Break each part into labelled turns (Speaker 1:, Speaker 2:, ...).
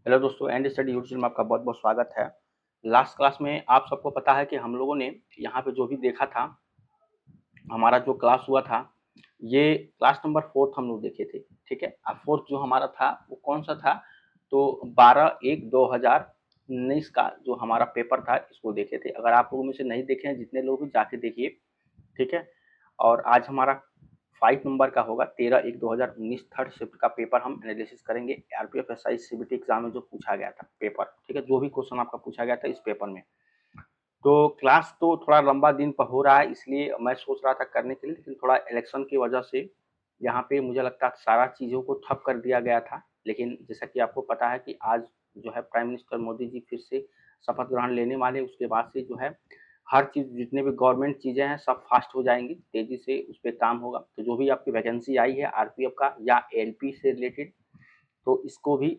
Speaker 1: Hello दोस्तों, and study YouTube में आपका बहुत बहुत स्वागत है। लास्ट क्लास में आप सबको पता है कि हम लोगों ने यहाँ पे जो भी देखा था, हमारा जो क्लास हुआ था, ये क्लास नंबर 4 हम लोग देखे थे। ठीक है, अब 4 जो हमारा था वो कौन सा था, तो 12/1/2019 का जो हमारा पेपर था इसको देखे थे। अगर आप लोगों में से नहीं देखे हैं, जितने लोग भी जाके देखिए। ठीक है, और आज हमारा 5 नंबर का होगा 13/1/2019 थर्ड शिफ्ट का पेपर हम एनालिसिस करेंगे। आरपीएफ एसआई सीबीटी एग्जाम में जो पूछा गया था पेपर, ठीक है, जो भी क्वेश्चन आपका पूछा गया था इस पेपर में। तो क्लास तो थोड़ा लंबा दिन पर हो रहा है, इसलिए मैं सोच रहा था करने के लिए, लेकिन थोड़ा इलेक्शन की वजह से यहाँ पे मुझे लगता है सारा चीज़ों को ठप कर दिया गया था। लेकिन जैसा कि आपको पता है कि आज जो है प्राइम मिनिस्टर मोदी जी फिर से शपथ ग्रहण लेने वाले, उसके बाद से जो है हर चीज़, जितने भी गवर्नमेंट चीज़ें हैं सब फास्ट हो जाएंगी, तेज़ी से उस पर काम होगा। तो जो भी आपकी वैकेंसी आई है आरपीएफ का या एलपी से रिलेटेड, तो इसको भी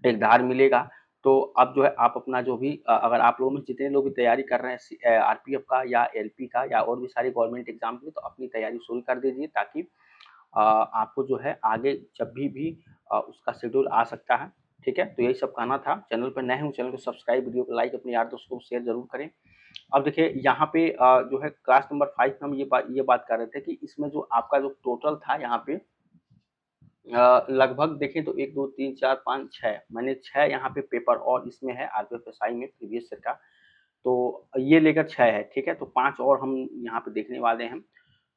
Speaker 1: एक धार मिलेगा। तो अब जो है आप अपना जो भी अगर आप लोगों में जितने लोग भी तैयारी कर रहे हैं आरपीएफ का या एलपी का या और भी सारी गवर्नमेंट एग्जाम की, तो अपनी तैयारी शुरू कर दीजिए, ताकि आपको जो है आगे जब भी उसका शेड्यूल आ सकता है। ठीक है, तो यही सब कहना था। चैनल पर नए हैं, चैनल को सब्सक्राइब, वीडियो को लाइक, अपने यार दोस्तों को शेयर जरूर करें। अब देखिए यहाँ पे जो है क्लास नंबर 5 में हम ये बात कर रहे थे कि इसमें जो आपका जो टोटल था यहाँ पे लगभग देखें तो 1 2 3 4 5 6, मैंने 6 यहाँ पे पेपर और इसमें है आरपीएफ एसआई में प्रीवियस ईयर का, तो ये लेकर 6 है। ठीक है, तो 5 और हम यहाँ पे देखने वाले हैं।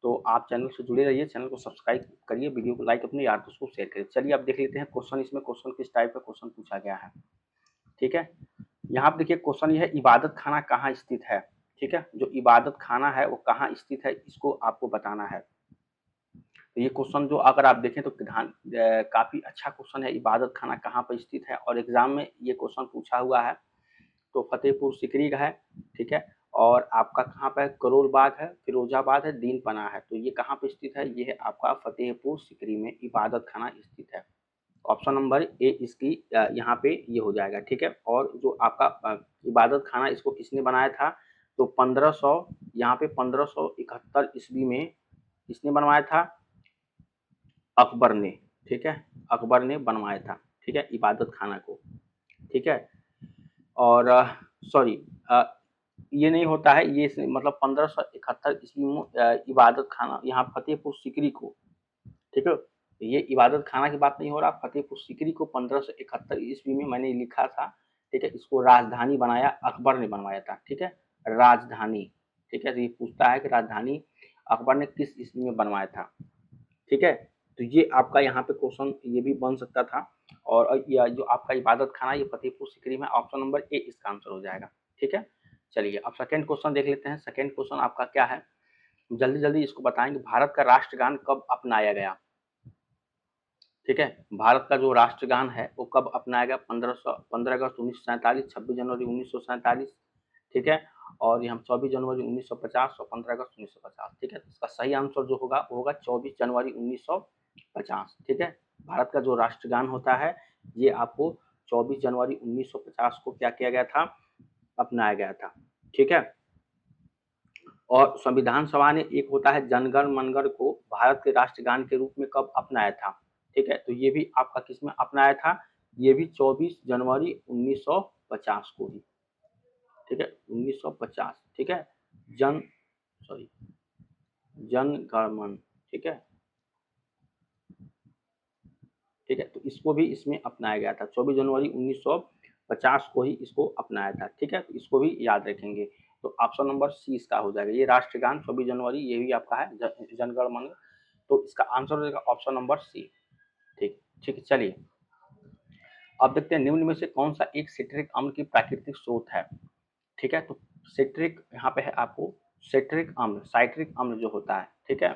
Speaker 1: तो आप चैनल से जुड़े रहिए, चैनल को सब्सक्राइब करिए, वीडियो को लाइक, अपने यार दोस्तों को शेयर करिए। चलिए अब देख लेते हैं क्वेश्चन, इसमें क्वेश्चन किस टाइप का क्वेश्चन पूछा गया है। ठीक है, यहाँ पे देखिए क्वेश्चन ये है, इबादत खाना कहाँ स्थित है। ठीक है, जो इबादत खाना है वो कहाँ स्थित है, इसको आपको बताना है। तो ये क्वेश्चन जो अगर आप देखें तो काफी अच्छा क्वेश्चन है, इबादत खाना कहाँ पर स्थित है, और एग्जाम में ये क्वेश्चन पूछा हुआ है। तो फतेहपुर सिकरी का है। ठीक है, और आपका कहाँ पे है, करोल बाग है, फिरोजाबाद है, दीन पना है। तो ये कहाँ पे स्थित है, ये है आपका फतेहपुर सिकरी में इबादत खाना स्थित है। ऑप्शन नंबर ए इसकी यहाँ पे ये हो जाएगा। ठीक है, और जो आपका इबादत खाना इसको किसने बनाया था, तो 1500 यहाँ पे 1571 ईस्वी में किसने बनवाया था, अकबर ने। ठीक है, अकबर ने बनवाया था। ठीक है, इबादत खाना को। ठीक है, और सॉरी, ये नहीं होता है, ये मतलब 1571 ईस्वी में इबादत खाना यहाँ फतेहपुर सिकरी को। ठीक है, ये इबादत खाना की बात नहीं हो रहा, फतेहपुर सिकरी को 1571 ईस्वी में मैंने लिखा था। ठीक है, इसको राजधानी बनाया अकबर ने बनवाया था। ठीक है, राजधानी। ठीक है, तो ये पूछता है कि राजधानी अकबर ने किस ईस्वी में बनवाया था। ठीक है, तो ये आपका यहाँ पे क्वेश्चन ये भी बन सकता था। और या जो आपका इबादत खाना ये फतेहपुर सिकरी में, ऑप्शन नंबर ए इसका आंसर हो जाएगा। ठीक है, चलिए अब सेकंड क्वेश्चन देख लेते हैं। सेकंड क्वेश्चन आपका क्या है, जल्दी जल्दी इसको बताएंगे। भारत का राष्ट्रगान कब अपनाया गया। ठीक है, भारत का जो राष्ट्रगान है वो कब अपनाया गया, 15 अगस्त 1947, 26 जनवरी 1947। ठीक है, और हम 24 जनवरी 1950 और 15 अगस्त 1950। ठीक है, तो इसका सही आंसर जो होगा वो होगा 24 जनवरी 1950। ठीक है, भारत का जो राष्ट्रगान होता है ये आपको 24 जनवरी 1950 को क्या किया गया था, अपनाया गया था। ठीक है, और संविधान सभा ने एक होता है जनगण मनगढ़ को भारत के राष्ट्रगान के रूप में कब अपनाया था। ठीक है, तो ये भी आपका किसमें अपनाया था, ये भी 24 जनवरी 1950 को ही। ठीक है, 1950। ठीक है, जन सॉरी जन गण मन। ठीक है, ठीक है, तो इसको भी इसमें अपनाया गया था, 24 जनवरी 1950 को ही इसको अपनाया था। ठीक है, तो इसको भी याद रखेंगे। तो ऑप्शन नंबर सी इसका हो जाएगा, ये राष्ट्रगान 24 जनवरी ये भी आपका है जनगण मन। तो इसका आंसर हो जाएगा ऑप्शन नंबर सी। ठीक ठीक है, चलिए अब देखते हैं निम्न में से कौन सा एक सिट्रिक अम्ल की प्राकृतिक स्रोत है। ठीक है, तो सिट्रिक यहाँ पे है आपको सिट्रिक अम्ल, साइट्रिक अम्ल जो होता है। ठीक है,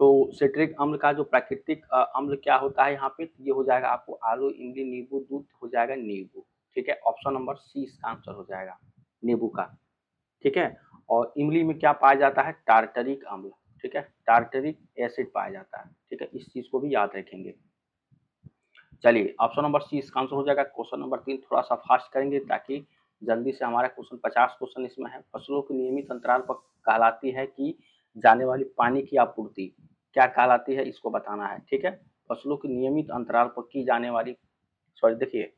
Speaker 1: तो सिट्रिक अम्ल का जो प्राकृतिक अम्ल क्या होता है यहाँ पे, तो ये हो जाएगा आपको आलू, इमली, नींबू, दूध हो जाएगा नींबू। ठीक है, ऑप्शन नंबर सी इसका आंसर हो जाएगा, नींबू का। ठीक है, और इमली में क्या पाया जाता है, टार्टरिक अम्ल। ठीक है, टार्टरिक एसिड पाया जाता है। ठीक है, इस चीज को भी याद रखेंगे। चलिए ऑप्शन नंबर सी इसका आंसर हो जाएगा। क्वेश्चन नंबर 3 थोड़ा सा फास्ट करेंगे ताकि जल्दी से हमारा क्वेश्चन 50 क्वेश्चन इसमें है। फसलों के नियमित अंतराल पर कहलाती है कि जाने वाली पानी की आपूर्ति क्या कहलाती है, इसको बताना है। ठीक है, फसलों के नियमित अंतराल पर की जाने वाली, सॉरी देखिए,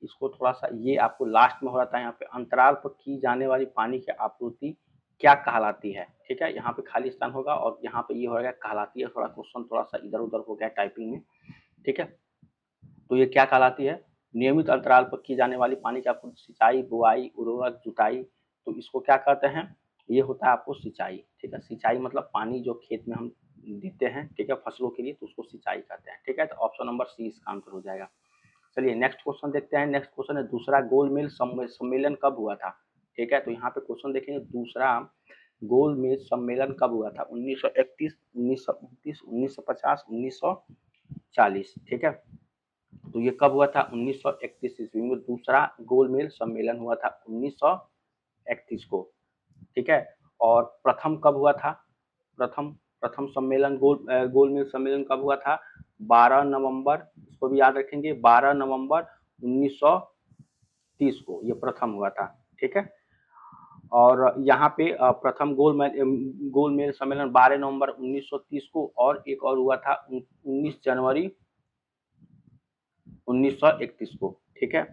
Speaker 1: इसको थोड़ा सा, ये आपको लास्ट में हो रहा था यहाँ पे, अंतराल पर की जाने वाली पानी की आपूर्ति क्या कहलाती है, ठीक है। यहाँ पे खाली स्थान होगा और यहाँ पे ये हो गया कहलाती है, थोड़ा क्वेश्चन थोड़ा सा इधर उधर हो गया टाइपिंग में, ठीक है। तो ये क्या कहलाती है, नियमित अंतराल पर की जाने वाली पानी की आपूर्ति, सिंचाई, बुआई, उर्वरक, जुताई, तो इसको क्या कहते हैं, ये होता है आपको सिंचाई, ठीक है। सिंचाई मतलब पानी जो खेत में हम देते हैं, ठीक है, फसलों के लिए, तो उसको सिंचाई कहते हैं, ठीक है। तो ऑप्शन नंबर सी इसका आंसर हो जाएगा। चलिए नेक्स्ट क्वेश्चन देखते हैं। नेक्स्ट क्वेश्चन है दूसरा गोलमेज सम्मेलन कब हुआ था, ठीक है। तो यहाँ पे क्वेश्चन देखेंगे, दूसरा गोलमेज सम्मेलन कब हुआ था, 1931, 1929, 1950, 1940, ठीक है। तो ये कब हुआ था, 1931 ईस्वी में दूसरा गोलमेज सम्मेलन हुआ था, 1931 को, ठीक है। और प्रथम कब हुआ था, प्रथम प्रथम सम्मेलन गोलमेज सम्मेलन कब हुआ था, 12 नवंबर, इसको भी याद रखेंगे, 12 नवंबर 1930 को ये प्रथम हुआ था, ठीक है। और यहाँ पे प्रथम गोलमेज सम्मेलन 12 नवंबर 1930 को, और एक और हुआ था 19 जनवरी 1931 को, ठीक है।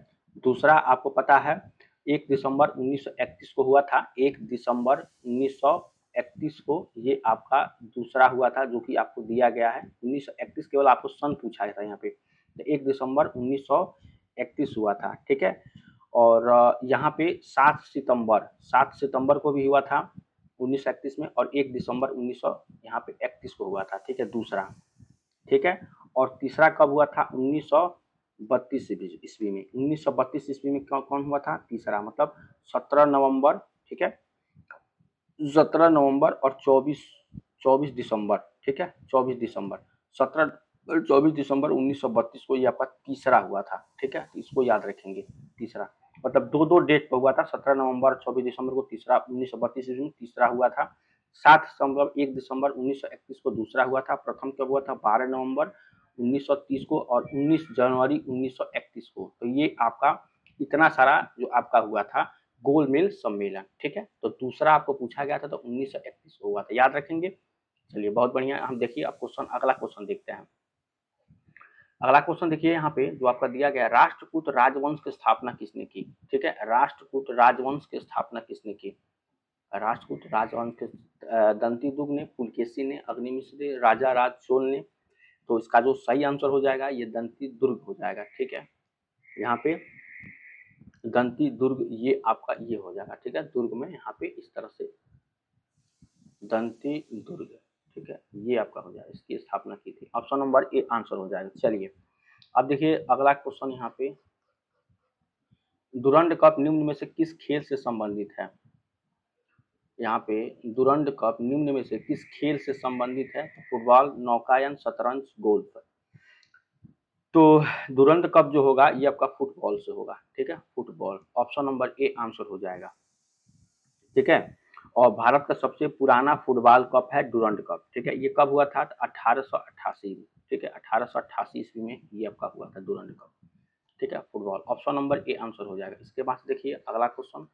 Speaker 1: दूसरा आपको पता है 1 दिसंबर 1931 को हुआ था, 1 दिसंबर 1931 को ये आपका दूसरा हुआ था, जो कि आपको दिया गया है 1931, केवल आपको सन पूछा था यहाँ पे, तो 1 दिसंबर 1931 हुआ था, ठीक है। और यहाँ पे 7 सितंबर को भी हुआ था 1931 में, और 1 दिसंबर 1931 पे 31 को हुआ था, ठीक है, दूसरा, ठीक है। और तीसरा कब हुआ था, 1932 ईस्वी में, 1932 ईस्वी में कौन हुआ था, तीसरा, मतलब 17 नवंबर, ठीक है, 17 नवंबर और 24 दिसंबर, ठीक है, 24 दिसंबर, 17 24 दिसंबर 1932 को ये आपका तीसरा हुआ था, ठीक है। इसको याद रखेंगे, तीसरा मतलब दो दो डेट पर हुआ था, 17 नवंबर 24 दिसंबर को तीसरा 1932 ईस्वी में तीसरा हुआ था, 1 दिसंबर 1931 को दूसरा हुआ था, प्रथम कब हुआ था, 12 नवंबर 1930 को, और 19 जनवरी 1931 को। तो ये आपका इतना सारा जो आपका हुआ था गोलमेज सम्मेलन, ठीक है। तो दूसरा आपको पूछा गया था, तो 1931 को हुआ था, याद रखेंगे। चलिए बहुत बढ़िया, हम देखिए अब क्वेश्चन, अगला क्वेश्चन देखते हैं। अगला क्वेश्चन देखिए यहाँ पे जो आपका दिया गया, राष्ट्रकूट राजवंश की स्थापना किसने की, ठीक है। राष्ट्रकूट राजवंश की स्थापना किसने की, राष्ट्रकूट राजवंश के दंतीदुर्ग ने, पुलकेशी ने, अग्निमित्र ने, राजा राज चोल ने। तो इसका जो सही आंसर हो जाएगा ये दंतीदुर्ग हो जाएगा, ठीक है। यहाँ पे दंतीदुर्ग ये आपका ये हो जाएगा, ठीक है। दुर्ग में यहाँ पे इस तरह से दंतीदुर्ग, ठीक है, ये आपका हो जाएगा, इसकी स्थापना की थी, ऑप्शन नंबर ए आंसर हो जाएगा। चलिए अब देखिए अगला क्वेश्चन यहाँ पे, डुरंड कप निम्न में से किस खेल से संबंधित है, यहाँ पे डुरंड कप निम्न में से किस खेल से संबंधित है, फुटबॉल, नौकायन, शतरंज, गोल्फ। तो डुरंड कप जो होगा ये आपका फुटबॉल से होगा, ठीक है, football, option number A answer हो जाएगा, ठीक है। और भारत का सबसे पुराना फुटबॉल कप है डुरंड कप, ठीक है। ये कब हुआ था, 1888 में, ठीक है, 1888 ईस्वी में ये आपका हुआ था डुरंड कप, ठीक है, football, option number A answer हो जाएगा। इसके बाद देखिए अगला क्वेश्चन,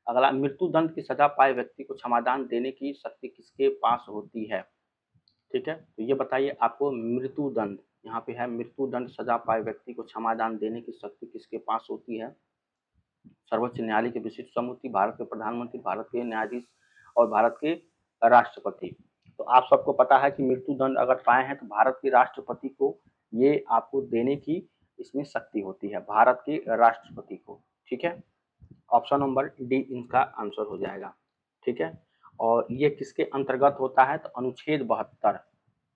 Speaker 1: अगला, मृत्युदंड की सजा पाए व्यक्ति को क्षमादान देने की शक्ति किसके पास होती है, ठीक है। तो ये बताइए आपको, मृत्युदंड यहाँ पे है, मृत्युदंड सजा पाए व्यक्ति को क्षमादान देने की शक्ति किसके पास होती है, सर्वोच्च न्यायालय के विशिष्ट समिति, भारत के प्रधानमंत्री, भारत के न्यायाधीश, और भारत के राष्ट्रपति। तो आप सबको पता है कि मृत्युदंड अगर पाए हैं तो भारत के राष्ट्रपति को ये आपको देने की इसमें शक्ति होती है, भारत के राष्ट्रपति को, ठीक है। ऑप्शन नंबर डी इनका आंसर हो जाएगा, ठीक है। और ये किसके अंतर्गत होता है, तो अनुच्छेद 72,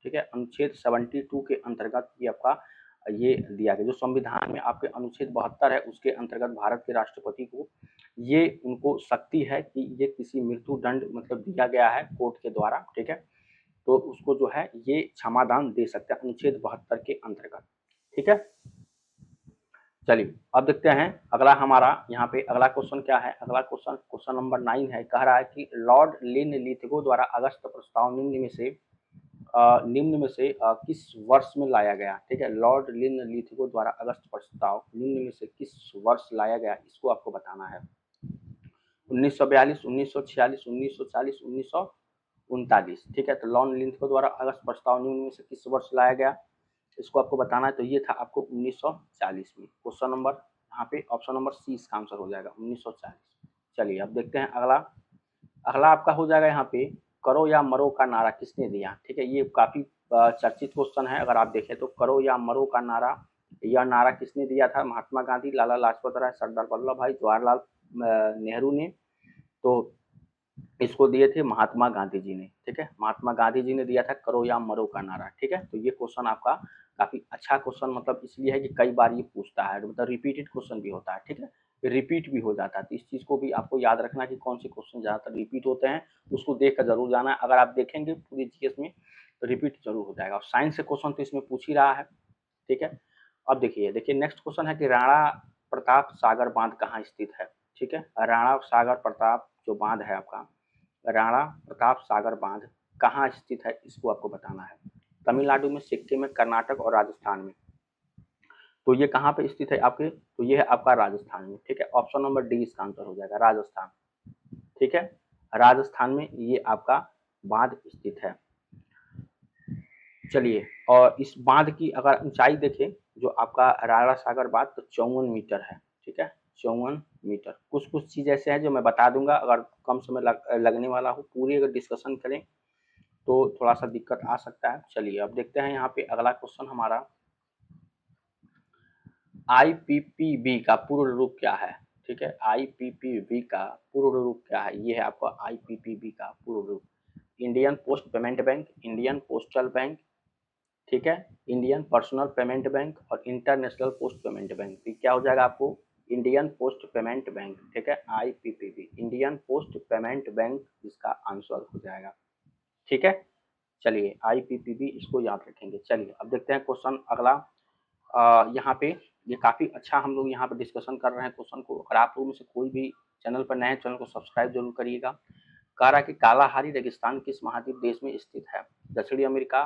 Speaker 1: ठीक है, अनुच्छेद 72 के अंतर्गत ये आपका ये दिया गया, जो संविधान में आपके अनुच्छेद 72 है उसके अंतर्गत भारत के राष्ट्रपति को ये उनको शक्ति है कि ये किसी मृत्युदंड मतलब दिया गया है कोर्ट के द्वारा, ठीक है, तो उसको जो है ये क्षमादान दे सकते हैं अनुच्छेद 72 के अंतर्गत, ठीक है। चलिए अब देखते हैं अगला हमारा यहाँ पे अगला क्वेश्चन क्या है, अगला क्वेश्चन क्वेश्चन नंबर 9 है, कह रहा है कि लॉर्ड लिनलिथगो द्वारा अगस्त प्रस्ताव निम्न में से किस वर्ष में लाया गया, ठीक है। लॉर्ड लिनलिथगो द्वारा अगस्त प्रस्ताव निम्न में से किस वर्ष लाया गया, इसको आपको बताना है, 1942, 1946, 1940, 1939, ठीक है। तो लॉर्ड लिनलिथगो द्वारा अगस्त प्रस्ताव निम्न में से किस वर्ष लाया गया, इसको आपको बताना है। तो ये था आपको 1940 में, क्वेश्चन नंबर यहाँ पे ऑप्शन नंबर सी इसका आंसर हो जाएगा 1940। चलिए अब देखते हैं अगला। अगला आपका हो जाएगा यहाँ पे, करो या मरो का नारा किसने दिया। ठीक है, ये काफी चर्चित क्वेश्चन है। अगर आप देखें तो करो या मरो का नारा, यह नारा किसने दिया था। महात्मा गांधी, लाला लाजपत राय, सरदार वल्लभ भाई, जवाहरलाल नेहरू ने। तो इसको दिए थे महात्मा गांधी जी ने। ठीक है, महात्मा गांधी जी ने दिया था करो या मरो का नारा। ठीक है, तो ये क्वेश्चन आपका काफी अच्छा क्वेश्चन मतलब इसलिए है कि कई बार ये पूछता है, मतलब रिपीटेड क्वेश्चन भी होता है। ठीक है, रिपीट भी हो जाता है, तो इस चीज को भी आपको याद रखना कि कौन से क्वेश्चन ज्यादातर रिपीट होते हैं, उसको देख कर जरूर जाना है। अगर आप देखेंगे पूरी जीएस में तो रिपीट जरूर हो जाएगा। और साइंस से क्वेश्चन तो इसमें पूछ ही रहा है। ठीक है, अब देखिए नेक्स्ट क्वेश्चन है कि राणा प्रताप सागर बांध कहाँ स्थित है। ठीक है, राणा सागर प्रताप जो बांध है आपका, राणा प्रताप सागर बांध कहाँ स्थित है, इसको आपको बताना है। तमिलनाडु में, सिक्किम में, कर्नाटक और राजस्थान में। तो ये कहाँ पे स्थित है आपके, तो ये है आपका राजस्थान में। ठीक है, ऑप्शन नंबर डी इसका आंसर हो जाएगा, राजस्थान। ठीक है, राजस्थान में ये आपका बांध स्थित है। चलिए, और इस बांध की अगर ऊंचाई देखें जो आपका राणा सागर बांध, तो 54 मीटर है। ठीक है, 54 मीटर। कुछ कुछ चीज ऐसे हैं जो मैं बता दूंगा, अगर कम समय लगने वाला हो, पूरी अगर डिस्कशन करें तो थोड़ा सा दिक्कत आ सकता है। चलिए अब देखते हैं यहाँ पे अगला क्वेश्चन हमारा, आईपीपीबी का पूर्ण रूप क्या है। ठीक है, आईपीपीबी का पूर्ण रूप क्या है, ये है आपका आईपीपीबी का पूर्ण रूप। Indian post payment bank, Indian postal bank, ठीक है, इंडियन पर्सनल पेमेंट बैंक और इंटरनेशनल पोस्ट पेमेंट बैंक। तो क्या हो जाएगा आपको, इंडियन पोस्ट पेमेंट बैंक। ठीक है, IPPB Indian post payment bank इसका आंसर हो जाएगा। ठीक है, चलिए आईपीपीबी इसको याद रखेंगे। चलिए अब देखते हैं क्वेश्चन अगला। यहाँ पे ये काफी अच्छा हम लोग यहाँ पे डिस्कशन कर रहे हैं क्वेश्चन को। अगर आप लोगों में से कोई भी चैनल पर नए, चैनल को सब्सक्राइब जरूर करिएगा। कह रहा कि कालाहारी रेगिस्तान किस महाद्वीप देश में स्थित है। दक्षिणी अमेरिका,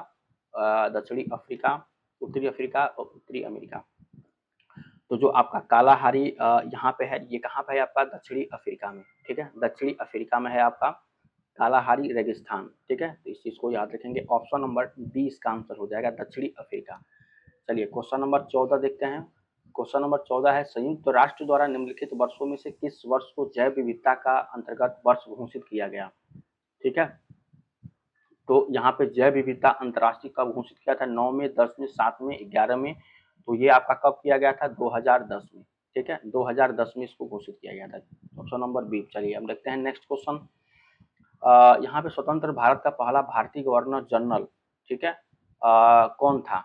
Speaker 1: दक्षिणी अफ्रीका, उत्तरी अफ्रीका और उत्तरी अमेरिका। तो जो आपका कालाहारी यहाँ पे है, ये कहाँ पे है आपका, दक्षिणी अफ्रीका में। ठीक है, दक्षिणी अफ्रीका में है आपका कालाहारी रेगिस्तान। ठीक है, तो इस चीज को याद रखेंगे। ऑप्शन नंबर डी इसका आंसर हो जाएगा, दक्षिणी अफ्रीका। चलिए क्वेश्चन नंबर 14 देखते हैं। क्वेश्चन नंबर 14 है, संयुक्त राष्ट्र द्वारा निम्नलिखित वर्षों में से किस वर्ष को जैव विविधता का अंतर्गत वर्ष घोषित किया गया। ठीक है, तो यहाँ पे जैव विविधता अंतर्राष्ट्रीय कब घोषित किया था, 9 में, 10 में, 7 में, 11 में। तो ये आपका कब किया गया था, 2010 में। ठीक है, 2010 में इसको घोषित किया गया था, ऑप्शन नंबर बी। चलिए अब देखते हैं नेक्स्ट क्वेश्चन। यहाँ पे स्वतंत्र भारत का पहला भारतीय गवर्नर जनरल, ठीक है, कौन था।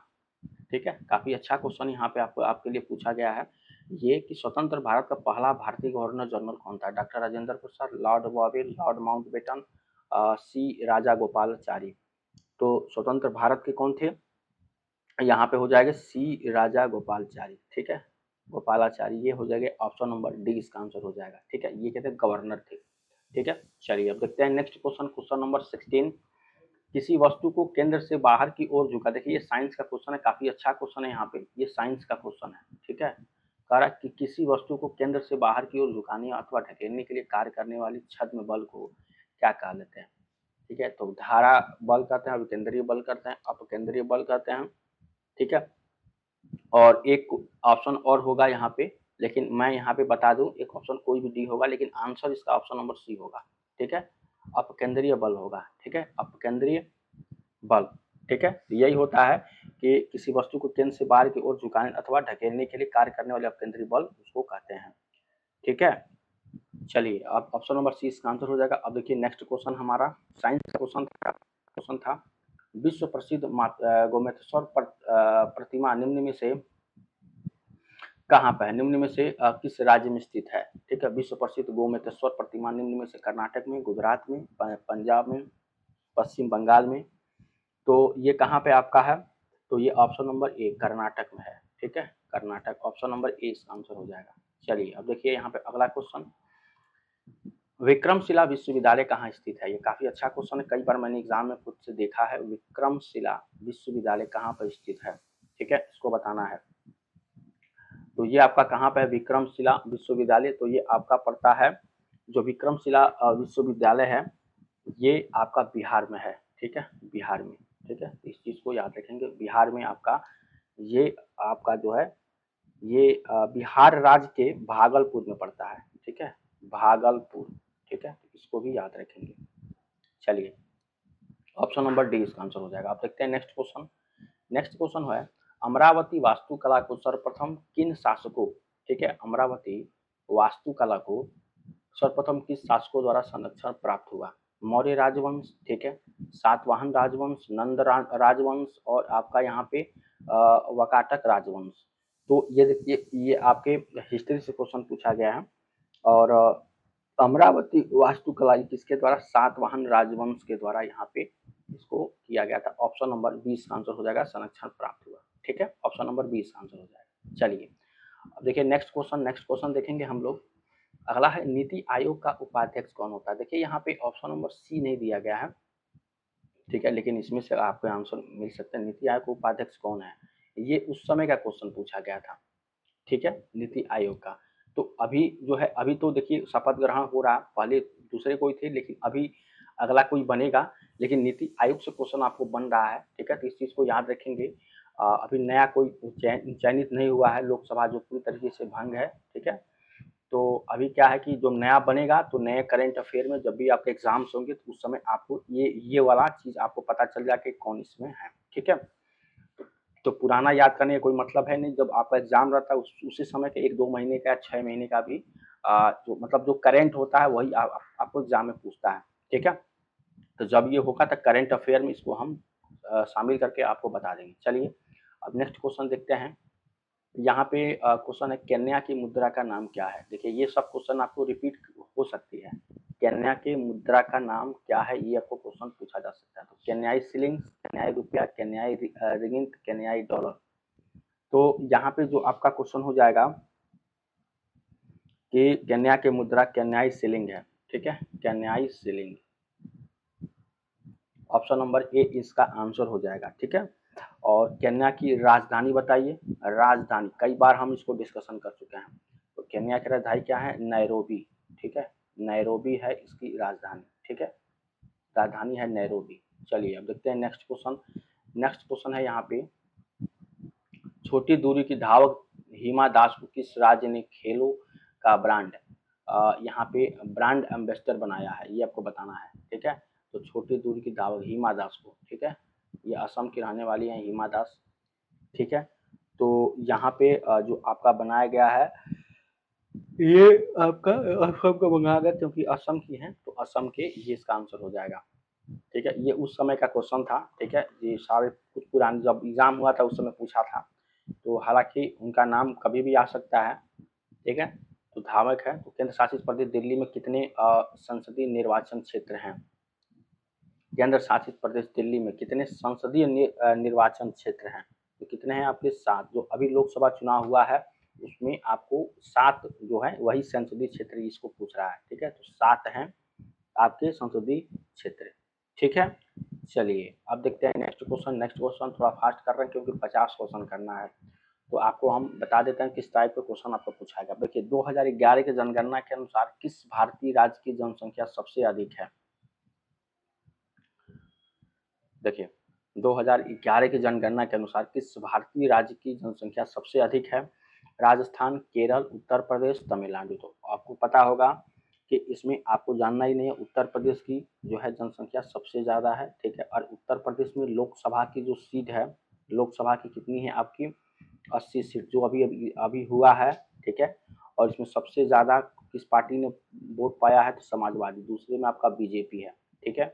Speaker 1: ठीक है, काफी अच्छा क्वेश्चन यहाँ पे आपके लिए पूछा गया है, ये कि स्वतंत्र भारत का पहला भारतीय गवर्नर जनरल कौन था। Doctor Rajendra Prasad, Lord बॉबे, Lord Mountbatten, सी राजा गोपालाचारी। तो स्वतंत्र भारत के कौन थे, यहाँ पे हो जाएगा सी राजा गोपालाचारी। ठीक है, गोपालाचारी, ये हो जाएगा ऑप्शन नंबर डी इसका आंसर हो जाएगा। ठीक है, ये कहते हैं गवर्नर थे। ठीक है, चलिए अब देखते हैं नेक्स्ट क्वेश्चन, क्वेश्चन नंबर 16। किसी वस्तु को केंद्र से बाहर की ओर झुका, देखिए ये साइंस का क्वेश्चन है, काफी अच्छा क्वेश्चन है यहाँ पे, ये साइंस का क्वेश्चन है। ठीक है, कह रहा कि किसी वस्तु को केंद्र से बाहर की ओर झुकाने अथवा ढकेलने के लिए कार्य करने वाली छद्म बल को क्या कहा लेते हैं। ठीक है, तो धारा बल कहते हैं, अभिकेंद्रीय बल कहते हैं, अपकेंद्रीय बल कहते हैं। ठीक है, और एक ऑप्शन और होगा यहाँ पे, लेकिन मैं यहाँ पे बता दूं, एक ऑप्शन कोई भी डी होगा, लेकिन आंसर इसका ऑप्शन नंबर सी होगा। ठीक है, अपकेंद्रीय बल होगा। ठीक है, अपकेंद्रीय बल। ठीक है, यही होता है कि किसी वस्तु को केंद्र से बाहर की ओर झुकाने अथवा ढकेलने के लिए कार्य करने वाले अपकेंद्रीय बल उसको कहते हैं। ठीक है, चलिए अब ऑप्शन नंबर सी इसका आंसर हो जाएगा। अब देखिए नेक्स्ट क्वेश्चन हमारा साइंस का क्वेश्चन था, विश्व प्रसिद्ध गोमेश्वर प्रतिमा निम्न में से कहाँ पे है, निम्न में से किस राज्य में स्थित है। ठीक है, विश्व प्रसिद्ध गोमेश्वर प्रतिमा निम्न में से कर्नाटक में, गुजरात में, पंजाब में, पश्चिम बंगाल में। तो ये कहाँ पे आपका है, तो ये ऑप्शन नंबर ए कर्नाटक में है। ठीक है, कर्नाटक, ऑप्शन नंबर ए इसका आंसर हो जाएगा। चलिए अब देखिए यहाँ पे अगला क्वेश्चन, विक्रमशिला विश्वविद्यालय कहाँ स्थित है। ये काफी अच्छा क्वेश्चन है, कई बार मैंने एग्जाम में खुद से देखा है। विक्रमशिला विश्वविद्यालय कहाँ पर स्थित है, ठीक है, इसको बताना है। तो ये आपका कहाँ पे है विक्रमशिला विश्वविद्यालय, तो ये आपका पड़ता है, जो विक्रमशिला विश्वविद्यालय है ये आपका बिहार में है। ठीक है, बिहार में। ठीक है, इस चीज को याद रखेंगे, बिहार में आपका ये आपका जो है ये बिहार राज्य के भागलपुर में पड़ता है, ठीक है, भागलपुर, ठीक है, इसको भी याद रखेंगे। चलिए, ऑप्शन नंबर डी इसका आंसर हो जाएगा। आप देखते हैं नेक्स्ट क्वेश्चन। नेक्स्ट क्वेश्चन है, अमरावती वास्तुकला को सर्वप्रथम किन शासकों, ठीक है, अमरावती वास्तुकला को सर्वप्रथम किस शासकों द्वारा संरक्षण प्राप्त हुआ? मौर्य राजवंश, ठीक है, सातवाहन राजवंश, नंद राजवंश और आपका यहाँ पे वकाटक राजवंश। तो ये देखिए, ये आपके हिस्ट्री से क्वेश्चन पूछा गया है। और अमरावती वास्तुकला किसके द्वारा? सातवाहन राजवंश के द्वारा यहाँ पे इसको किया गया था। ऑप्शन नंबर 20 का आंसर हो जाएगा, संरक्षण प्राप्त हुआ, ठीक है, ऑप्शन नंबर 20 का आंसर हो जाएगा। चलिए, अब देखिए नेक्स्ट क्वेश्चन देखेंगे हम लोग। अगला है, नीति आयोग का उपाध्यक्ष कौन होता है? देखिए यहाँ पे ऑप्शन नंबर सी नहीं दिया गया है, ठीक है, लेकिन इसमें से आपको आंसर मिल सकता है। नीति आयोग का उपाध्यक्ष कौन है? ये उस समय का क्वेश्चन पूछा गया था, ठीक है, नीति आयोग का। तो अभी जो है, अभी तो देखिए शपथ ग्रहण हो रहा, पहले दूसरे कोई थे, लेकिन अभी अगला कोई बनेगा, लेकिन नीति आयोग से क्वेश्चन आपको बन रहा है, ठीक है, तो इस चीज़ को याद रखेंगे। अभी नया कोई चयनित नहीं हुआ है, लोकसभा जो पूरी तरीके से भंग है, ठीक है। तो अभी क्या है कि जो नया बनेगा, तो नए करंट अफेयर में जब भी आपके एग्जाम्स होंगे, तो उस समय आपको ये वाला चीज़ आपको पता चल जाए कि कौन इसमें है, ठीक है। तो पुराना याद करने का कोई मतलब है नहीं, जब आपका एग्जाम रहता है उसी समय के 1-2 महीने का या 6 महीने का भी जो मतलब जो करंट होता है वही आपको एग्जाम में पूछता है, ठीक है। तो जब ये होगा तो करंट अफेयर में इसको हम शामिल करके आपको बता देंगे। चलिए, अब नेक्स्ट क्वेश्चन देखते हैं। यहाँ पे क्वेश्चन है, केन्या की मुद्रा का नाम क्या है? देखिए ये सब क्वेश्चन आपको रिपीट हो सकती है। केन्या की मुद्रा का नाम क्या है, ये आपको क्वेश्चन पूछा जा सकता है। तो केन्याई शिलिंग, केन्याई रुपया, केन्याई रिंगिट, केन्याई डॉलर। तो यहाँ पे जो आपका क्वेश्चन हो जाएगा कि केन्या की मुद्रा केन्याई शिलिंग है, ठीक है, केन्याई शिलिंग, ऑप्शन नंबर ए इसका आंसर हो जाएगा, ठीक है। और केन्या की राजधानी बताइए। राजधानी कई बार हम इसको डिस्कशन कर चुके हैं। तो केन्या की राजधानी क्या है? नैरोबी, ठीक है, नैरोबी है इसकी राजधानी, ठीक है, राजधानी है नैरोबी। चलिए, अब देखते हैं नेक्स्ट क्वेश्चन। नेक्स्ट क्वेश्चन है यहाँ पे, छोटी दूरी की धावक हिमा दास को किस राज्य ने खेलों का ब्रांड यहाँ पे ब्रांड एम्बेसडर बनाया है, ये आपको बताना है, ठीक है। तो छोटी दूरी की धावक हिमा दास को, ठीक है, ये असम की रहने वाली है हिमा दास, ठीक है। तो यहाँ पे जो आपका बनाया गया है, ये आपका असम का मंगाया गया, क्योंकि असम की है, तो असम के ये इसका आंसर हो जाएगा, ठीक है। ये उस समय का क्वेश्चन था, ठीक है, ये सारे कुछ पुराने जब एग्जाम हुआ था उस समय पूछा था। तो हालांकि उनका नाम कभी भी आ सकता है, ठीक है। तो धावक है। तो केंद्र शासित प्रदेश दिल्ली में कितने संसदीय निर्वाचन क्षेत्र हैं? केंद्र शासित प्रदेश दिल्ली में कितने संसदीय निर्वाचन क्षेत्र हैं? तो कितने हैं आपके? 7। जो अभी लोकसभा चुनाव हुआ है उसमें आपको 7 जो है वही संसदीय क्षेत्र इसको पूछ रहा है, ठीक है। तो 7 हैं आपके संसदीय क्षेत्र, ठीक है। चलिए, अब देखते हैं नेक्स्ट क्वेश्चन थोड़ा फास्ट कर रहे हैं क्योंकि 50 क्वेश्चन करना है। तो आपको हम बता देते हैं किस टाइप का क्वेश्चन आपको पूछा गया। देखिए, 2011 की जनगणना के अनुसार किस भारतीय राज्य की जनसंख्या सबसे अधिक है? देखिए, 2011 की जनगणना के अनुसार किस भारतीय राज्य की जनसंख्या सबसे अधिक है? राजस्थान, केरल, उत्तर प्रदेश, तमिलनाडु। तो आपको पता होगा कि इसमें आपको जानना ही नहीं है, उत्तर प्रदेश की जो है जनसंख्या सबसे ज़्यादा है, ठीक है। और उत्तर प्रदेश में लोकसभा की जो सीट है, लोकसभा की कितनी है आपकी? 80 सीट जो अभी हुआ है, ठीक है। और इसमें सबसे ज़्यादा किस पार्टी ने वोट पाया है? तो समाजवादी। दूसरे में आपका बीजेपी है, ठीक है,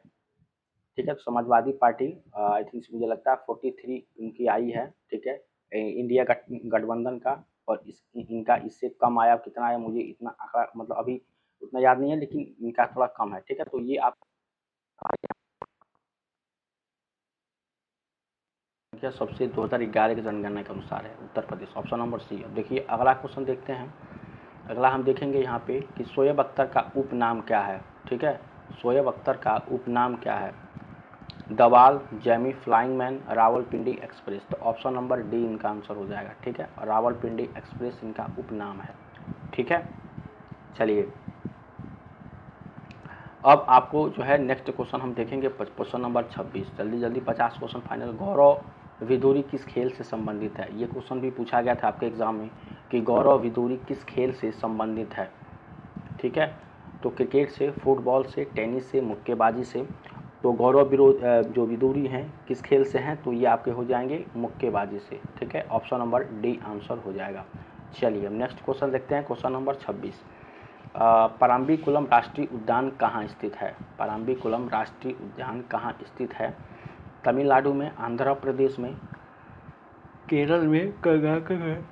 Speaker 1: ठीक है। तो समाजवादी पार्टी आई थिंक मुझे लगता है 43 इनकी आई है, ठीक है, इंडिया गठबंधन का। और इनका इससे कम आया, कितना आया मुझे इतना आंकड़ा मतलब अभी उतना याद नहीं है, लेकिन इनका थोड़ा कम है, ठीक है। तो ये आप संख्या सबसे 2011 की जनगणना के अनुसार है उत्तर प्रदेश, ऑप्शन नंबर सी। अब देखिए अगला क्वेश्चन देखते हैं। अगला हम देखेंगे यहाँ पे कि शोएब अख्तर का उपनाम क्या है, ठीक है, शोएब अख्तर का उपनाम क्या है? The wall, Jammy, flying man, Rawalpindi express. तो ऑप्शन नंबर डी इनका आंसर हो जाएगा, ठीक है, रावलपिंडी एक्सप्रेस इनका उपनाम है, ठीक है। चलिए, अब आपको जो है नेक्स्ट क्वेश्चन हम देखेंगे क्वेश्चन नंबर 26। जल्दी जल्दी 50 क्वेश्चन फाइनल। गौरव विधुरी किस खेल से संबंधित है? ये क्वेश्चन भी पूछा गया था आपके एग्जाम में। कि गौरव विदुरी किस खेल से संबंधित है। ठीक है, तो क्रिकेट से, फुटबॉल से, टेनिस से, मुक्केबाजी से। तो गौरव जो विदुरी हैं किस खेल से हैं, तो ये आपके हो जाएंगे मुक्केबाजी से। ठीक है, ऑप्शन नंबर डी आंसर हो जाएगा। चलिए अब नेक्स्ट क्वेश्चन देखते हैं, क्वेश्चन नंबर 26। पराम्बीकुलम राष्ट्रीय उद्यान कहाँ स्थित है। पराम्बीकुलम राष्ट्रीय उद्यान कहाँ स्थित है। तमिलनाडु में, आंध्र प्रदेश में, केरल में, कर्नाटक में।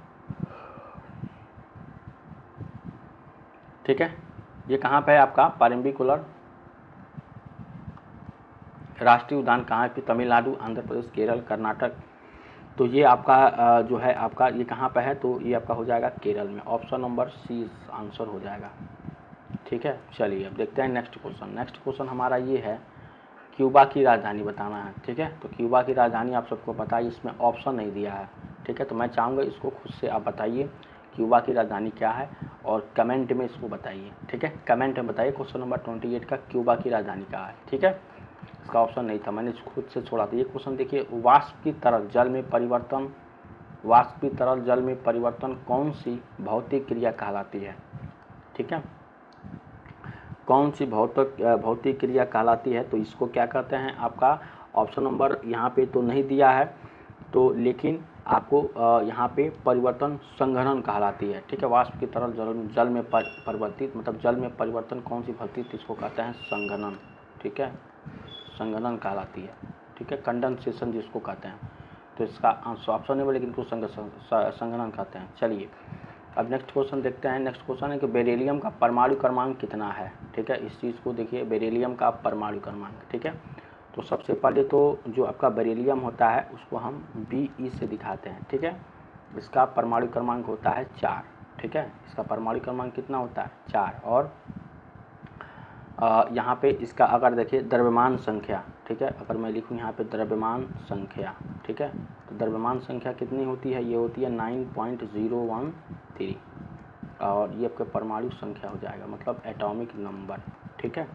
Speaker 1: ठीक है, ये कहाँ पे है आपका पराम्बीकुलम राष्ट्रीय उद्यान कहाँ है। तमिलनाडु, आंध्र प्रदेश, केरल, कर्नाटक। तो ये आपका जो है आपका ये कहाँ पे है, तो ये आपका हो जाएगा केरल में। ऑप्शन नंबर सी आंसर हो जाएगा। ठीक है, चलिए अब देखते हैं नेक्स्ट क्वेश्चन। नेक्स्ट क्वेश्चन हमारा ये है, क्यूबा की राजधानी बताना है। ठीक है, तो क्यूबा की राजधानी आप सबको पता है, इसमें ऑप्शन नहीं दिया है। ठीक है, तो मैं चाहूँगा इसको खुद से आप बताइए क्यूबा की राजधानी क्या है, और कमेंट में इसको बताइए। ठीक है, कमेंट में बताइए क्वेश्चन नंबर 28 का क्यूबा की राजधानी क्या है। ठीक है, इसका ऑप्शन नहीं था, मैंने खुद से छोड़ा था। ये क्वेश्चन देखिए, वाष्प की तरल जल में परिवर्तन, वाष्प की तरल जल में परिवर्तन कौन सी भौतिक क्रिया कहलाती है। ठीक है, कौन सी भौतिक क्रिया कहलाती है, तो इसको क्या कहते हैं आपका। ऑप्शन नंबर यहाँ पे तो नहीं दिया है, तो लेकिन आपको यहाँ पे परिवर्तन संघनन कहलाती है। ठीक है, वाष्प की तरल जल में परिवर्तित, मतलब जल में परिवर्तन कौन सी भौतिक, इसको कहते हैं संघनन। ठीक है, संघनन कहलाती है। ठीक है, कंडेंसेशन जिसको कहते हैं, तो इसका ऑप्शन नहीं, लेकिन कुछ संघनन कहते हैं। चलिए अब नेक्स्ट क्वेश्चन देखते हैं। नेक्स्ट क्वेश्चन है कि बेरिलियम का परमाणु क्रमांक कितना है। ठीक है, इस चीज़ को देखिए, बेरिलियम का परमाणु क्रमांक। ठीक है, तो सबसे पहले तो जो आपका बेरिलियम होता है उसको हम Be से दिखाते हैं। ठीक है, इसका परमाणु क्रमांक होता है 4। ठीक है, इसका परमाणु क्रमांक कितना होता है 4। और यहाँ पे इसका अगर देखिए द्रव्यमान संख्या। ठीक है, अगर मैं लिखूँ यहाँ पे द्रव्यमान संख्या। ठीक है, तो द्रव्यमान संख्या कितनी होती है, ये होती है 9.013, और ये आपका परमाणु संख्या हो जाएगा, मतलब एटॉमिक नंबर। ठीक है,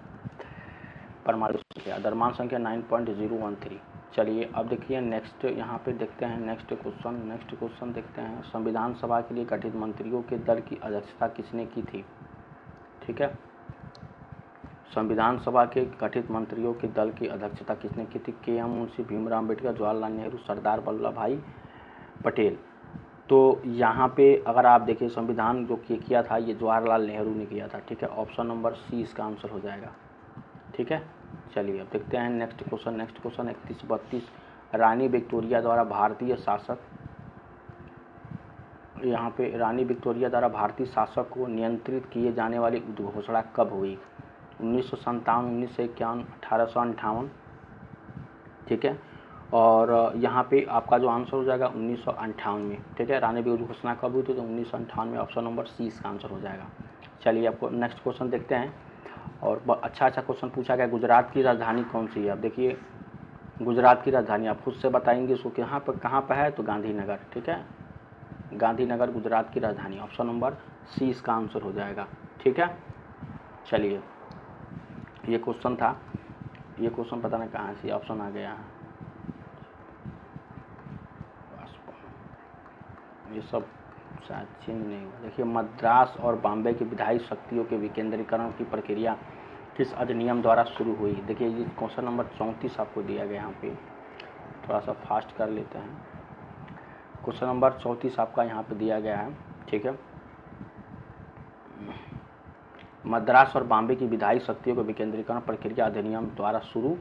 Speaker 1: परमाणु संख्या, द्रव्यमान संख्या 9.013। चलिए अब देखिए नेक्स्ट यहाँ पे देखते हैं नेक्स्ट क्वेश्चन देखते हैं। संविधान सभा के लिए गठित मंत्रियों के दल की अध्यक्षता किसने की थी। ठीक है, संविधान सभा के गठित मंत्रियों के दल की अध्यक्षता किसने की थी। के एम मुंशी, भीमराव अम्बेडकर, जवाहरलाल नेहरू, सरदार वल्लभ भाई पटेल। तो यहाँ पे अगर आप देखिए संविधान जो किया था ये जवाहरलाल नेहरू ने किया था। ठीक है, ऑप्शन नंबर सी इसका आंसर हो जाएगा। ठीक है, चलिए अब देखते हैं नेक्स्ट क्वेश्चन 31-32। रानी विक्टोरिया द्वारा भारतीय शासक, यहाँ पे रानी विक्टोरिया द्वारा भारतीय शासक को नियंत्रित किए जाने वाली उद्घोषणा कब हुई। 1957, 1951, 1858। ठीक है, और यहाँ पे आपका जो आंसर हो जाएगा 1958 में। ठीक है, रानी की घोषणा कब हुई थी, तो 1958 में। ऑप्शन नंबर सी इसका आंसर हो जाएगा। चलिए आपको नेक्स्ट क्वेश्चन देखते हैं, और अच्छा क्वेश्चन पूछा गया, गुजरात की राजधानी कौन सी है। अब देखिए गुजरात की राजधानी आप खुद से बताएंगे इसको कहाँ पर है, तो गांधीनगर। ठीक है, गांधीनगर गुजरात की राजधानी। ऑप्शन नंबर सी इसका आंसर हो जाएगा। ठीक है, चलिए ये क्वेश्चन था, ये क्वेश्चन पता नहीं कहाँ से ऑप्शन आ गया है, ये सब शायद चेंज नहीं हुआ। देखिए मद्रास और बॉम्बे की विधायी शक्तियों के विकेंद्रीकरण की प्रक्रिया किस अधिनियम द्वारा शुरू हुई। देखिए ये क्वेश्चन नंबर 34 आपको दिया गया, यहाँ पे थोड़ा सा फास्ट कर लेते हैं। क्वेश्चन नंबर 34 आपका यहाँ पे दिया गया है। ठीक है, मद्रास और बॉम्बे की विधायी शक्तियों के विकेंद्रीकरण प्रक्रिया अधिनियम द्वारा शुरू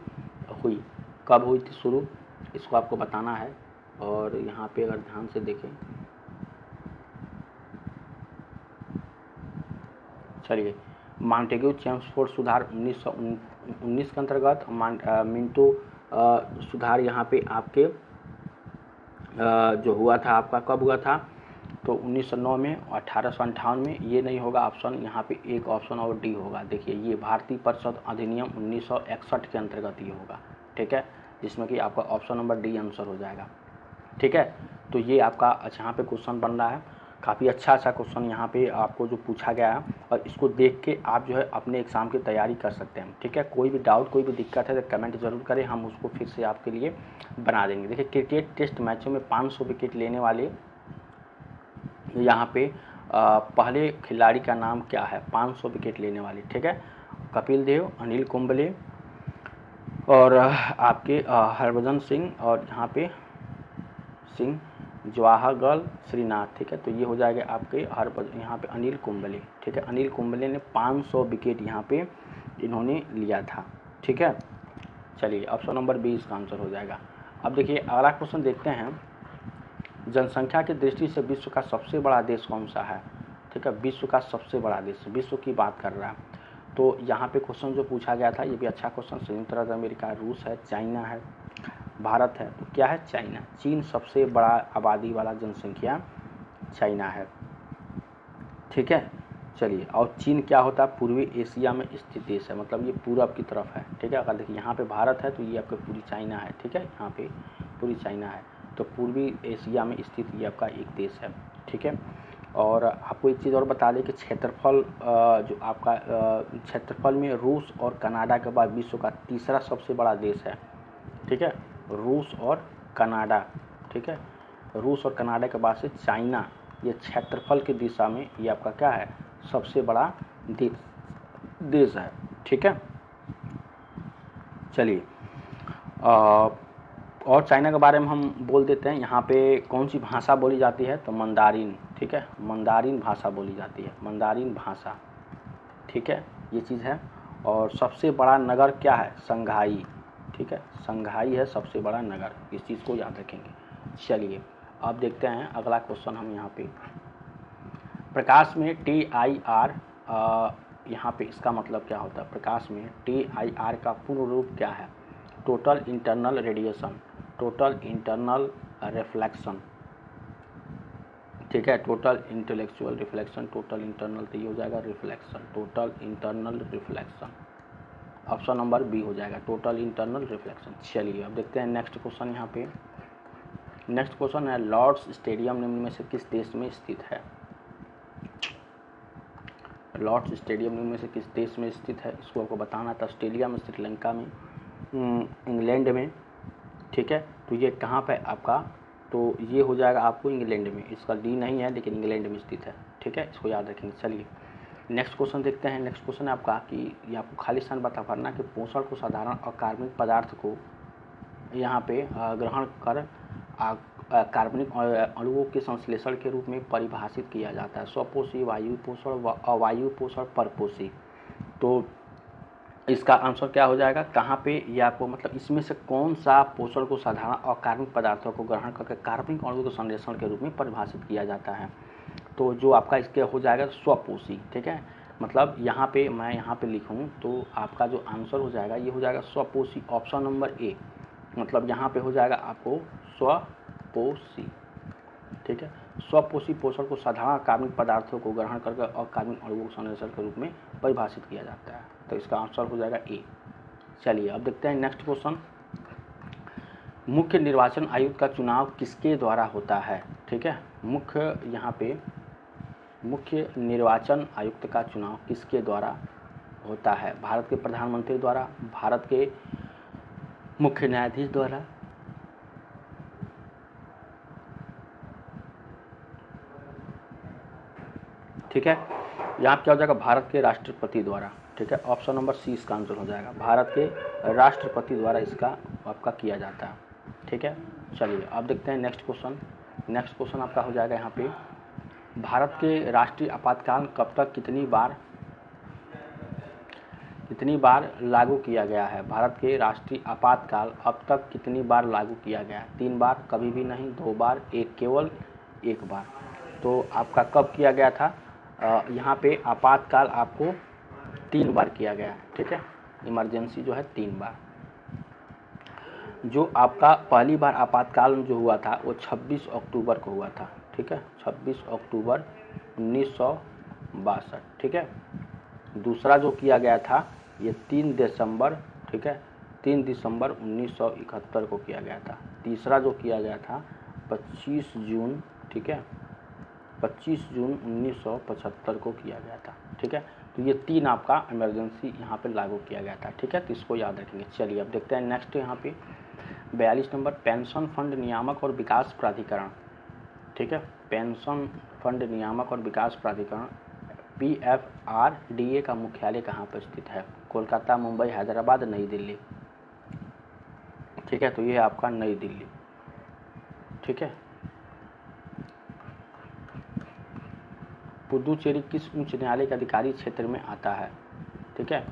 Speaker 1: हुई। कब हुई थी शुरू, इसको आपको बताना है। और यहाँ पे अगर ध्यान से देखें, चलिए मॉन्टेग्यू चेम्सफोर्ड सुधार 1919 के अंतर्गत, मिंटो सुधार यहाँ पे आपके जो हुआ था आपका कब हुआ था, तो 1909 में, 1858 में। ये नहीं होगा ऑप्शन, यहाँ पे एक ऑप्शन और डी होगा। देखिए ये भारतीय परिषद अधिनियम 1961 के अंतर्गत ये होगा। ठीक है, जिसमें कि आपका ऑप्शन नंबर डी आंसर हो जाएगा। ठीक है, तो ये आपका अच्छा यहाँ पे क्वेश्चन बन रहा है, काफ़ी अच्छा क्वेश्चन यहाँ पे आपको जो पूछा गया है, और इसको देख के आप जो है अपने एग्ज़ाम की तैयारी कर सकते हैं। ठीक है, कोई भी डाउट, कोई भी दिक्कत है तो कमेंट ज़रूर करें, हम उसको फिर से आपके लिए बना देंगे। देखिए क्रिकेट टेस्ट मैचों में 500 विकेट लेने वाले यहाँ पे पहले खिलाड़ी का नाम क्या है 500 विकेट लेने वाले, ठीक है। कपिल देव, अनिल कुंबले और आपके हरभजन सिंह और यहाँ पे सिंह, जवाहरलाल श्रीनाथ, ठीक है। तो ये हो जाएगा आपके यहाँ पे अनिल कुंबले, ठीक है। अनिल कुंबले ने 500 विकेट यहाँ पे इन्होंने लिया था, ठीक है। चलिए ऑप्शन नंबर बी इसका आंसर हो जाएगा। अब देखिए अगला क्वेश्चन देखते हैं, जनसंख्या की दृष्टि से विश्व का सबसे बड़ा देश कौन सा है, ठीक है। विश्व का सबसे बड़ा देश, विश्व की बात कर रहा है। तो यहाँ पे क्वेश्चन जो पूछा गया था ये भी अच्छा क्वेश्चन, संयुक्त राज्य अमेरिका, रूस है, चाइना है, भारत है। तो क्या है, चाइना। चीन सबसे बड़ा आबादी वाला जनसंख्या चाइना है, ठीक है। चलिए, और चीन क्या होता है, पूर्वी एशिया में स्थित देश है, मतलब ये पूरब की तरफ है, ठीक है। अगर देखिए यहाँ पे भारत है तो ये आपका पूरी चाइना है, ठीक है। यहाँ पे पूरी चाइना है, तो पूर्वी एशिया में स्थित ये आपका एक देश है, ठीक है। और आपको एक चीज़ और बता दें कि क्षेत्रफल जो आपका क्षेत्रफल में रूस और कनाडा के बाद विश्व का तीसरा सबसे बड़ा देश है, ठीक है। रूस और कनाडा, ठीक है। रूस और कनाडा के बाद से चाइना, ये क्षेत्रफल की दिशा में ये आपका क्या है, सबसे बड़ा देश है, ठीक है। चलिए और चाइना के बारे में हम बोल देते हैं। यहाँ पे कौन सी भाषा बोली जाती है, तो मंदारिन, ठीक है। मंदारिन भाषा बोली जाती है, मंदारिन भाषा, ठीक है, ये चीज़ है। और सबसे बड़ा नगर क्या है, संघाई, ठीक है। संघाई है सबसे बड़ा नगर, इस चीज़ को याद रखेंगे। चलिए अब देखते हैं अगला क्वेश्चन हम यहाँ पे, प्रकाश में TIR, यहाँ पे इसका मतलब क्या होता है, प्रकाश में TIR का पूर्ण रूप क्या है, total internal radiation, total internal reflection, ठीक है। Total intellectual reflection, total internal, तो ये हो जाएगा reflection, total internal reflection, option number B हो जाएगा, टोटल इंटरनल रिफ्लेक्शन। चलिए अब देखते हैं नेक्स्ट क्वेश्चन यहाँ पे। नेक्स्ट क्वेश्चन है, लॉर्ड्स स्टेडियम निम्न में से किस देश में स्थित है, लॉर्ड्स स्टेडियम निम्न में से किस देश में स्थित है, इसको आपको बताना था। ऑस्ट्रेलिया में, श्रीलंका में, इंग्लैंड में, ठीक है। तो ये कहाँ पे आपका, तो ये हो जाएगा आपको इंग्लैंड में, इसका डी नहीं है लेकिन इंग्लैंड में स्थित है, ठीक है, इसको याद रखेंगे। चलिए नेक्स्ट क्वेश्चन देखते हैं। नेक्स्ट क्वेश्चन है आपका कि ये आपको खाली स्थान बता भरना कि पोषण को साधारण अकार्बनिक पदार्थ को यहाँ पे ग्रहण कर कार्बनिक अणुओं के संश्लेषण के रूप में परिभाषित किया जाता है, स्वपोषी, वायु पोषण व अवायु पोषण, परपोषी। तो इसका आंसर क्या हो जाएगा, कहाँ पे ये आपको, मतलब इसमें से कौन सा पोषण को साधारण अकार्बनिक पदार्थों को ग्रहण करके कार्बनिक अणुओं के संश्लेषण के रूप में परिभाषित किया जाता है। तो जो आपका इसके हो जाएगा स्वपोषी, ठीक है। मतलब यहाँ पे मैं यहाँ पे लिखूँ तो आपका जो आंसर हो जाएगा ये हो जाएगा स्वपोषी, ऑप्शन नंबर ए। मतलब यहाँ पे हो जाएगा आपको स्वपोषी, ठीक है। स्वपोषी पोषण को साधारण कार्बनिक पदार्थों को ग्रहण करके अकार्बनिक अणुओं के संश्लेषण के रूप में परिभाषित किया जाता है, तो इसका आंसर हो जाएगा ए। चलिए अब देखते हैं नेक्स्ट क्वेश्चन, मुख्य निर्वाचन आयुक्त का चुनाव किसके द्वारा होता है, ठीक है। मुख्य यहाँ पे मुख्य निर्वाचन आयुक्त का चुनाव किसके द्वारा होता है, भारत के प्रधानमंत्री द्वारा, भारत के मुख्य न्यायाधीश द्वारा, ठीक है। यहाँ क्या हो जाएगा, भारत के राष्ट्रपति द्वारा, ठीक है। ऑप्शन नंबर सी इसका आंसर हो जाएगा, भारत के राष्ट्रपति द्वारा इसका आपका किया जाता है, ठीक है। चलिए अब देखते हैं नेक्स्ट क्वेश्चन। नेक्स्ट क्वेश्चन आपका हो जाएगा यहाँ पे, भारत के राष्ट्रीय आपातकाल कब तक कितनी बार लागू किया गया है, भारत के राष्ट्रीय आपातकाल अब तक कितनी बार लागू किया गया है, 3 बार, कभी भी नहीं, 2 बार, केवल 1 बार। तो आपका कब किया गया था, यहाँ पे आपातकाल आपको 3 बार किया गया है, ठीक है। इमरजेंसी जो है 3 बार। जो आपका पहली बार आपातकाल जो हुआ था वो 26 अक्टूबर को हुआ था, ठीक है, 26 अक्टूबर 1962, ठीक है। दूसरा जो किया गया था ये 3 दिसंबर, ठीक है, 3 दिसंबर 1971 को किया गया था। तीसरा जो किया गया था 25 जून, ठीक है, 25 जून 1975 को किया गया था, ठीक है। तो ये 3 आपका इमरजेंसी यहाँ पे लागू किया गया था, ठीक है, तो इसको याद रखेंगे। चलिए अब देखते हैं नेक्स्ट यहाँ पे 42 नंबर, पेंशन फंड नियामक और विकास प्राधिकरण, ठीक है। पेंशन फंड नियामक और विकास प्राधिकरण PFRDA का मुख्यालय कहाँ पर स्थित है? कोलकाता, मुंबई, हैदराबाद, नई दिल्ली। ठीक है, तो ये है आपका नई दिल्ली। ठीक है। पुदुचेरी किस उच्च न्यायालय के अधिकारी क्षेत्र में आता है? ठीक है,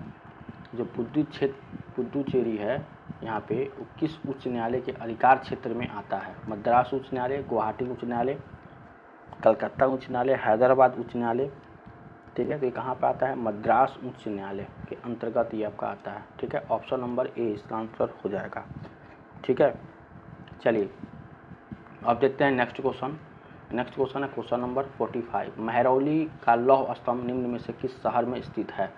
Speaker 1: जो पुदुचेरी है यहाँ पे वो किस उच्च न्यायालय के अधिकार क्षेत्र में आता है? मद्रास उच्च न्यायालय, गुवाहाटी उच्च न्यायालय, कलकत्ता उच्च न्यायालय, हैदराबाद उच्च न्यायालय। ठीक है, तो ये कहाँ पे आता है? मद्रास उच्च न्यायालय के अंतर्गत ये आपका आता है। ठीक है, ऑप्शन नंबर ए इसका आंसर हो जाएगा। ठीक है, चलिए अब देखते हैं नेक्स्ट क्वेश्चन। नेक्स्ट क्वेश्चन है क्वेश्चन नंबर 45। महरौली का लौह स्तंभ निम्न में से किस शहर में स्थित है?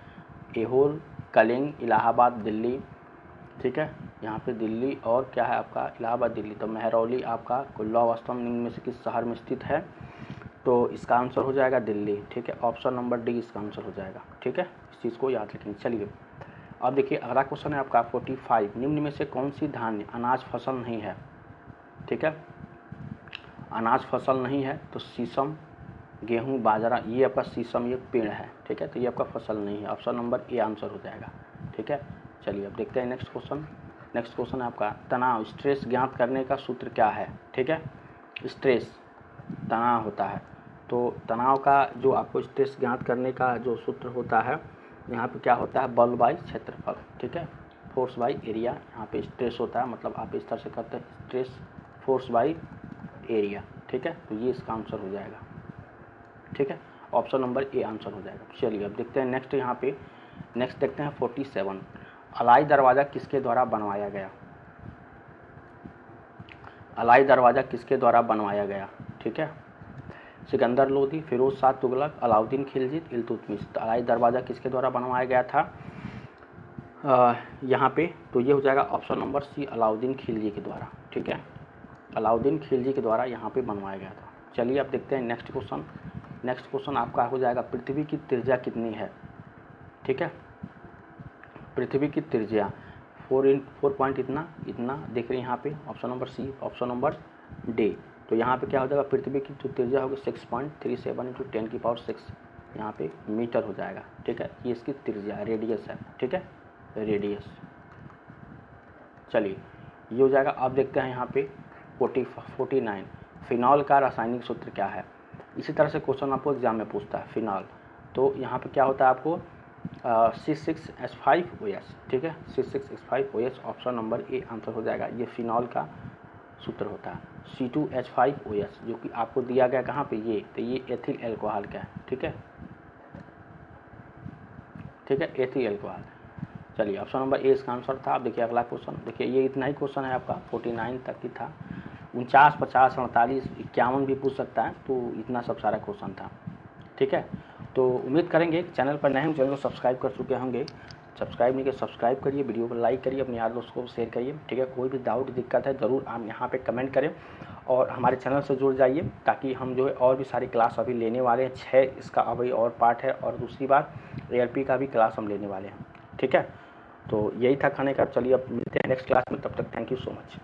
Speaker 1: ऐहोल, कलिंग, इलाहाबाद, दिल्ली। ठीक है, यहाँ पे दिल्ली और क्या है आपका? इलाहाबाद, दिल्ली। तो महरौली आपका लौह स्तंभ निम्न में से किस शहर में स्थित है? तो इसका आंसर हो जाएगा दिल्ली। ठीक है, ऑप्शन नंबर डी इसका आंसर हो जाएगा। ठीक है, इस चीज़ को याद रखेंगे। चलिए अब देखिए अगला क्वेश्चन है आपका 45। निम्न में से कौन सी धान्य अनाज फसल नहीं है? ठीक है, अनाज फसल नहीं है तो शीशम, गेहूं, बाजरा, ये आपका शीशम ये पेड़ है। ठीक है, तो ये आपका फसल नहीं है। ऑप्शन नंबर ए आंसर हो जाएगा। ठीक है, चलिए अब देखते हैं नेक्स्ट क्वेश्चन। नेक्स्ट क्वेश्चन है आपका तनाव, स्ट्रेस ज्ञात करने का सूत्र क्या है? ठीक है, स्ट्रेस तनाव होता है, तो तनाव का जो आपको स्ट्रेस ज्ञात करने का जो सूत्र होता है यहाँ पे क्या होता है? बल बाई क्षेत्रफल। ठीक है, फोर्स बाई एरिया। यहाँ पे स्ट्रेस होता है, मतलब आप इस तरह से करते हैं स्ट्रेस फोर्स बाई एरिया। ठीक है, तो ये इसका आंसर हो जाएगा। ठीक है, ऑप्शन नंबर ए आंसर हो जाएगा। चलिए अब देखते हैं नेक्स्ट। यहाँ पे नेक्स्ट देखते हैं 47। अलाई दरवाज़ा किसके द्वारा बनवाया गया? अलाई दरवाज़ा किसके द्वारा बनवाया गया? ठीक है, सिकंदर लोदी, फिरोज शाह तुगलक, अलाउद्दीन खिलजी, इल्तुतमिश। तो अलाई दरवाज़ा किसके द्वारा बनवाया गया था यहाँ पे? तो ये हो जाएगा option number C, Alauddin Khilji के द्वारा। ठीक है, अलाउद्दीन खिलजी के द्वारा यहाँ पे बनवाया गया था। चलिए अब देखते हैं नेक्स्ट क्वेश्चन। नेक्स्ट क्वेश्चन आपका हो जाएगा पृथ्वी की त्रिज्या कितनी है? ठीक है, पृथ्वी की त्रिज्या 4 पॉइंट इतना देख रहे हैं यहाँ पे। Option number C, option number D. तो यहाँ पे क्या हो जाएगा? पृथ्वी की जो त्रिज्या होगी 6.37 × 10⁶ यहाँ पे मीटर हो जाएगा। ठीक है, ये इसकी त्रिज्या रेडियस है। ठीक है, रेडियस। चलिए ये हो जाएगा। अब देखते हैं यहाँ पे 49। फिनॉल का रासायनिक सूत्र क्या है? इसी तरह से क्वेश्चन आपको एग्जाम में पूछता है फिनॉल। तो यहाँ पे क्या होता है आपको? C6H5OS। ठीक है, C6H5OS option number A answer हो जाएगा। ये फिनॉल का सूत्र होता है। C2H5OS जो कि आपको दिया गया कहाँ पे? ये तो ये एथिल एल्कोहल का है। ठीक है, ठीक है, एथिल एल्कोहल। चलिए ऑप्शन नंबर ए इसका आंसर था। अब देखिए अगला क्वेश्चन। देखिए ये इतना ही क्वेश्चन है आपका, 49 तक ही था। 49, 50, 48, 51 भी पूछ सकता है, तो इतना सब सारा क्वेश्चन था। ठीक है, तो उम्मीद करेंगे चैनल पर नए हैं, चैनल को सब्सक्राइब कर चुके होंगे। सब्सक्राइब नहीं किया सब्सक्राइब करिए, वीडियो को लाइक करिए, अपने यार दोस्तों को शेयर करिए। ठीक है, कोई भी डाउट दिक्कत है ज़रूर आप यहाँ पे कमेंट करें और हमारे चैनल से जुड़ जाइए, ताकि हम जो है और भी सारी क्लास अभी लेने वाले हैं। 6 इसका अभी और पार्ट है, और दूसरी बात ARP का भी क्लास हम लेने वाले हैं। ठीक है, तो यही था खाने का। चलिए अब मिलते हैं नेक्स्ट क्लास में, तब तक थैंक यू सो मच।